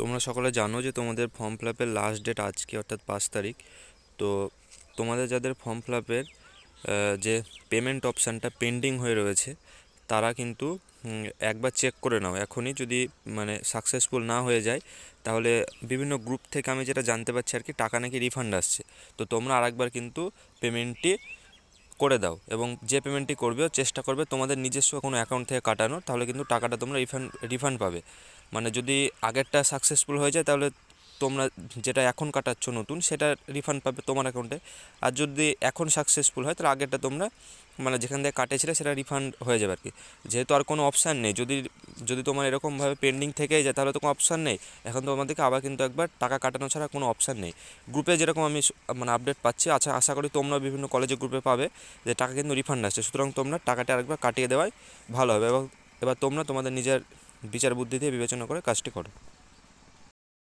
তোমরা সকলে জানো যে তোমাদের ফর্ম ফিল আপের লাস্ট ডেট আজকে অর্থাৎ 5 তারিখ। তো তোমাদের যাদের ফর্ম ফিল আপের যে পেমেন্ট অপশানটা পেন্ডিং হয়ে রয়েছে তারা কিন্তু একবার চেক করে নাও এখনই। যদি মানে সাকসেসফুল না হয়ে যায় তাহলে বিভিন্ন গ্রুপ থেকে আমি যেটা জানতে পারছি আর কি, টাকা নাকি রিফান্ড আসছে। তো তোমরা আরেকবার কিন্তু পেমেন্টটি করে দাও এবং যে পেমেন্টটি করবে চেষ্টা করবে তোমাদের নিজস্ব কোনো অ্যাকাউন্ট থেকে কাটানো, তাহলে কিন্তু টাকাটা তোমরা রিফান্ড পাবে। মানে যদি আগেরটা সাকসেসফুল হয়ে যায় তাহলে তোমরা যেটা এখন কাটাচ্ছ নতুন সেটা রিফান্ড পাবে তোমার অ্যাকাউন্টে। আর যদি এখন সাকসেসফুল হয় তাহলে আগেরটা তোমরা মানে যেখান থেকে কাটেছিলে সেটা রিফান্ড হয়ে যাবে আর কি। যেহেতু আর কোনো অপশান নেই, যদি যদি তোমার এরকমভাবে পেন্ডিং থেকেই যায় তাহলে তো কোনো অপশান নেই। এখন তোমাদেরকে আবার কিন্তু একবার টাকা কাটানো ছাড়া কোনো অপশান নেই। গ্রুপে যেরকম আমি মানে আপডেট পাচ্ছি, আশা করি তোমরা বিভিন্ন কলেজে গ্রুপে পাবে যে টাকা কিন্তু রিফান্ড আসছে। সুতরাং তোমরা টাকাটা আরেকবার কাটিয়ে দেওয়াই ভালো হবে এবং এবার তোমরা তোমাদের নিজের বিচার বুদ্ধি দিয়ে বিবেচনা করে কাজটি করো।